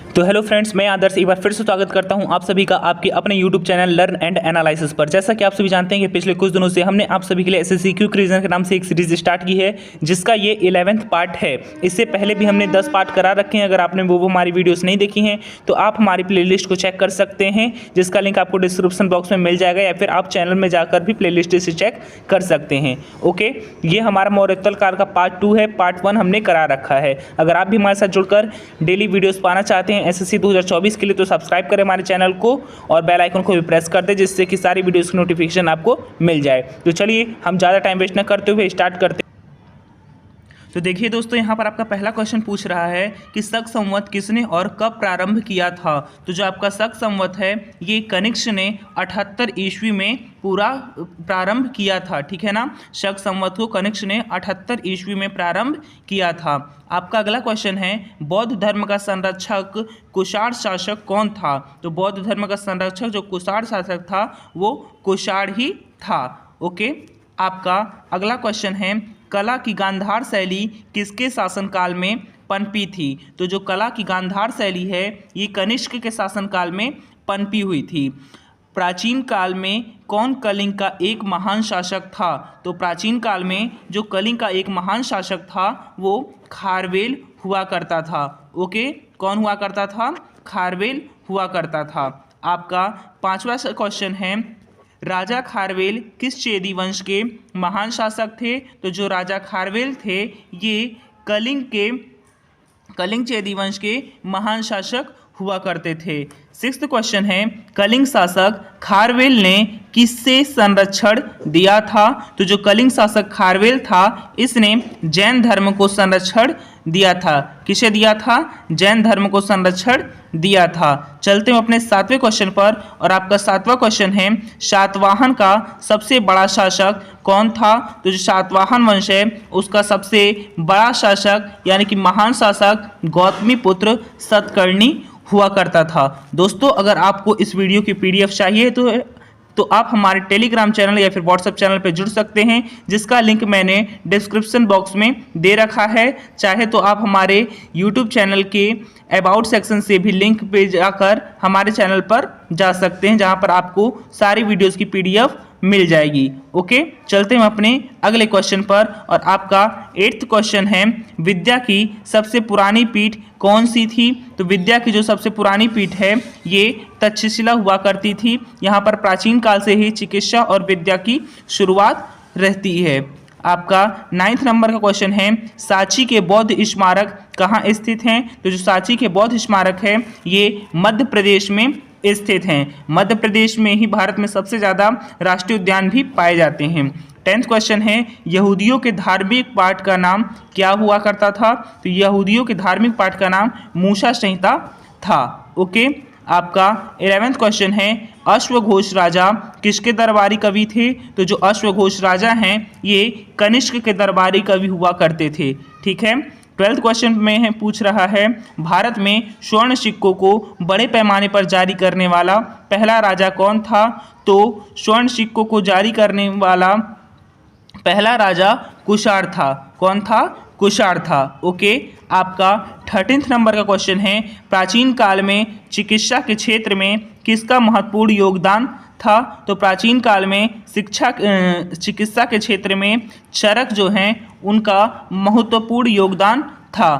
तो hello friends, मैं आदर्श एक बार फिर से स्वागत करता हूं आप सभी का आपके अपने YouTube channel learn and analysis पर। जैसा कि आप सभी जानते हैं कि पिछले कुछ दिनों से हमने आप सभी के लिए एसएससी क्विक रिवीजन के नाम से एक सीरीज स्टार्ट की है, जिसका ये 11वां पार्ट है। इससे पहले भी हमने 10 पार्ट करा रखे हैं। अगर आपने वो हमारी वीडियोस नहीं देखी हैं तो आप हमारी प्लेलिस्ट को चेक कर सकते हैं, जिसका लिंक आपको डिस्क्रिप्शन बॉक्स में मिल जाएगा, या फिर आप चैनल में जाकर भी प्लेलिस्ट से चेक कर सकते हैं। ओके, ये हमारा मौर्योत्तर काल का पार्ट 2 है। पार्ट 1 हमने करा रखा है। अगर आप भी हमारे साथ जुड़कर डेली वीडियोस पाना चाहते हैं एसएससी 2024 के लिए, तो सब्सक्राइब करें हमारे चैनल को और बेल आइकन को भी प्रेस कर दें, जिससे कि सारी वीडियोस की नोटिफिकेशन आपको मिल जाए। तो चलिए हम ज़्यादा टाइम वेस्ट न करते हुए स्टार्ट करते हैं। तो देखिए दोस्तों, यहाँ पर आपका पहला क्वेश्चन पूछ रहा है कि शक संवत किसने और कब प्रारंभ किया था। तो जो आपका शक संवत है ये कनिष्क ने 78 ईस्वी में पूरा प्रारंभ किया था। ठीक है ना, शक संवत को कनिष्क ने 78 ईस्वी में प्रारंभ किया था। आपका अगला क्वेश्चन है बौद्ध धर्म का संरक्षक कुषाण शासक कौन था। तो बौद्ध धर्म का संरक्षक जो कुषाण शासक था वो कुषाण ही था। ओके, आपका अगला क्वेश्चन है कला की गांधार शैली किसके शासनकाल में पनपी थी। तो जो कला की गांधार शैली है ये कनिष्क के शासनकाल में पनपी हुई थी। प्राचीन काल में कौन कलिंग का एक महान शासक था। तो प्राचीन काल में जो कलिंग का एक महान शासक था वो खारवेल हुआ करता था। ओके, कौन हुआ करता था? खारवेल हुआ करता था। आपका पांचवा क्वेश्चन है राजा खारवेल किस चेदी वंश के महान शासक थे। तो जो राजा खारवेल थे ये कलिंग चेदी वंश के महान शासक हुआ करते थे। सिक्स्थ क्वेश्चन है कलिंग शासक खारवेल ने किससे संरक्षण दिया था। तो जो कलिंग शासक खारवेल था इसने जैन धर्म को संरक्षण दिया था। किसे दिया था? जैन धर्म को संरक्षण दिया था। चलते हैं अपने सातवें क्वेश्चन पर, और आपका सातवां क्वेश्चन है सातवाहन का सबसे बड़ा शासक कौन था। तो जो सातवाहन वंश है उसका सबसे बड़ा शासक यानी कि महान शासक गौतमीपुत्र सतकर्णी हुआ करता था। दोस्तों, अगर आपको इस वीडियो की पीडीएफ चाहिए तो आप हमारे टेलीग्राम चैनल या फिर व्हाट्सएप चैनल पर जुड़ सकते हैं, जिसका लिंक मैंने डिस्क्रिप्शन बॉक्स में दे रखा है। चाहे तो आप हमारे यूट्यूब चैनल के अबाउट सेक्शन से भी लिंक पे जाकर हमारे चैनल पर जा सकते हैं, जहां पर आपको सारी वीडियोस की पीडीएफ मिल जाएगी। ओके, चलते हैं अपने अगले क्वेश्चन पर, और आपका 8th क्वेश्चन है विद्या की सबसे पुरानी पीठ कौन सी थी। तो विद्या की जो सबसे पुरानी पीठ है ये तक्षशिला हुआ करती थी। यहाँ पर प्राचीन काल से ही चिकित्सा और विद्या की शुरुआत रहती है। आपका 9th नंबर का क्वेश्चन है सांची के बौद्ध स्मारक कहाँ स्थित हैं। तो जो सांची के बौद्ध स्मारक है ये मध्य प्रदेश में स्थित हैं। मध्य प्रदेश में ही भारत में सबसे ज़्यादा राष्ट्रीय उद्यान भी पाए जाते हैं। 10th क्वेश्चन है यहूदियों के धार्मिक पाठ का नाम क्या हुआ करता था। तो यहूदियों के धार्मिक पाठ का नाम मूसा संहिता था। ओके, आपका 11th क्वेश्चन है अश्वघोष राजा किसके दरबारी कवि थे। तो जो अश्वघोष राजा हैं ये कनिष्क के दरबारी कवि हुआ करते थे। ठीक है, 12th क्वेश्चन में है पूछ रहा है भारत में स्वर्ण सिक्कों को बड़े पैमाने पर जारी करने वाला पहला राजा कौन था। तो स्वर्ण सिक्कों को जारी करने वाला पहला राजा कुषाण था। कौन था? कुषाण था। ओके, आपका 13th नंबर का क्वेश्चन है प्राचीन काल में चिकित्सा के क्षेत्र में किसका महत्वपूर्ण योगदान था। तो प्राचीन काल में चिकित्सा के क्षेत्र में चरक जो हैं उनका महत्वपूर्ण योगदान था।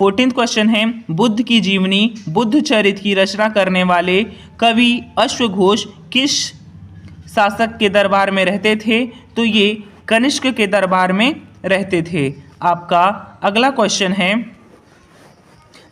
14th क्वेश्चन है बुद्ध की जीवनी बुद्ध चरित की रचना करने वाले कवि अश्वघोष किस शासक के दरबार में रहते थे। तो ये कनिष्क के दरबार में रहते थे। आपका अगला क्वेश्चन है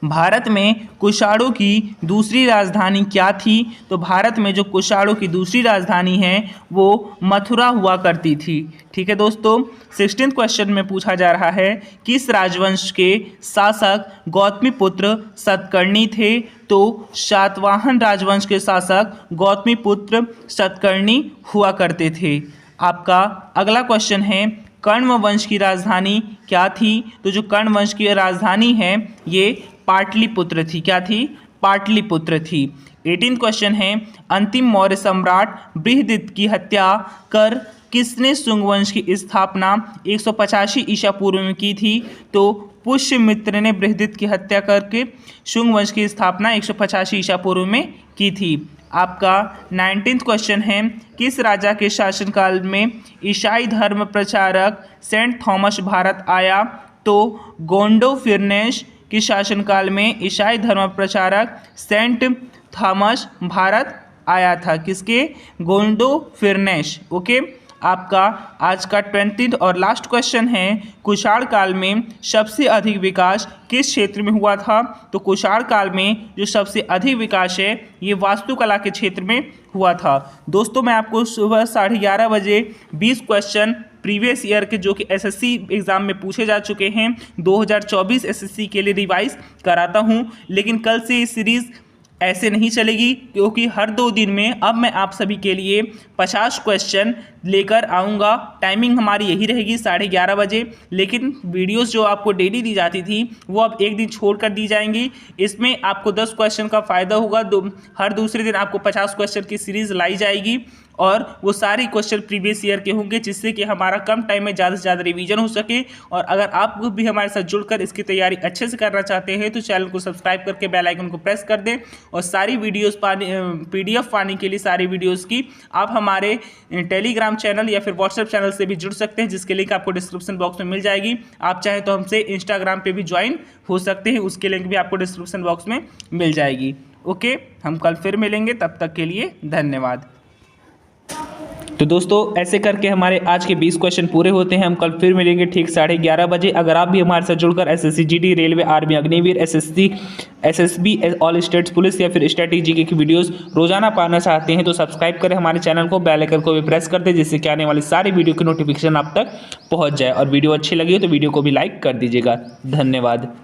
भारत में कुषाणों की दूसरी राजधानी क्या थी। तो भारत में जो कुषाणों की दूसरी राजधानी है वो मथुरा हुआ करती थी। ठीक है दोस्तों, 16th क्वेश्चन में पूछा जा रहा है किस राजवंश के शासक गौतमीपुत्र सतकर्णी थे। तो सातवाहन राजवंश के शासक गौतमीपुत्र सतकर्णी हुआ करते थे। आपका अगला क्वेश्चन है कण्व वंश की राजधानी क्या थी। तो जो कण्व वंश की राजधानी है ये पाटलिपुत्र थी। क्या थी? पाटलिपुत्र थी। 18th क्वेश्चन है अंतिम मौर्य सम्राट बृहदित की हत्या कर किसने शुंग वंश की स्थापना 185 ईसा पूर्व में की थी? तो पुष्यमित्र ने बृहदित की हत्या करके शुंग वंश की स्थापना 185 ईसा पूर्व में की थी। आपका 19th क्वेश्चन है, किस राजा के शासनकाल में ईसाई धर्म प्रचारक सेंट थॉमस भारत आया? तो गोंडोफिरनेस के शासनकाल में ईसाई धर्म प्रचारक सेंट थॉमस भारत आया था। किसके? गोंडोफिरनेस। ओके। आपका आज का 20th और लास्ट क्वेश्चन है, कुषाण काल में सबसे अधिक विकास किस क्षेत्र में हुआ था? तो कुषाण काल में जो सबसे अधिक विकास है ये वास्तुकला के क्षेत्र में हुआ था। दोस्तों मैं आपको सुबह 11:30 बजे 20 क्वेश्चन प्रीवियस ईयर के जो कि एसएससी एग्जाम में पूछे जा चुके हैं 2024 एसएससी के लिए रिवाइज कराता हूं। लेकिन कल से ये सीरीज़ ऐसे नहीं चलेगी, क्योंकि हर 2 दिन में अब मैं आप सभी के लिए 50 क्वेश्चन लेकर आऊँगा। टाइमिंग हमारी यही रहेगी 11:30 बजे। लेकिन वीडियोस जो आपको डेली दी जाती थी वो अब एक दिन छोड़ कर दी जाएंगी। इसमें आपको 10 क्वेश्चन का फ़ायदा होगा। हर दूसरे दिन आपको 50 क्वेश्चन की सीरीज़ लाई जाएगी और वो सारे क्वेश्चन प्रीवियस ईयर के होंगे, जिससे कि हमारा कम टाइम में ज़्यादा से ज़्यादा रिवीजन हो सके। और अगर आप भी हमारे साथ जुड़कर इसकी तैयारी अच्छे से करना चाहते हैं तो चैनल को सब्सक्राइब करके बेल आइकन को प्रेस कर दें। और सारी वीडियोस PDF पाने के लिए सारी वीडियोस की आप हमारे टेलीग्राम चैनल या फिर व्हाट्सएप चैनल से भी जुड़ सकते हैं, जिसके लिंक आपको डिस्क्रिप्शन बॉक्स में मिल जाएगी। आप चाहें तो हमसे इंस्टाग्राम पे भी ज्वाइन हो सकते हैं, उसके लिंक भी आपको डिस्क्रिप्शन बॉक्स में मिल जाएगी। ओके, हम कल फिर मिलेंगे, तब तक के लिए धन्यवाद। तो दोस्तों ऐसे करके हमारे आज के 20 क्वेश्चन पूरे होते हैं। हम कल फिर मिलेंगे ठीक 11:30 बजे। अगर आप भी हमारे साथ जुड़कर SSC GD, railway, army, Agniveer, SSC, SSB, all states police या फिर स्ट्रेटेजी की वीडियोस रोजाना पाना चाहते हैं तो सब्सक्राइब करें हमारे चैनल को, बेल आइकन को भी प्रेस कर दें, जिससे कि आने वाली सारी वीडियो की नोटिफिकेशन आप तक पहुँच जाए। और वीडियो अच्छी लगी हो तो वीडियो को भी लाइक कर दीजिएगा। धन्यवाद।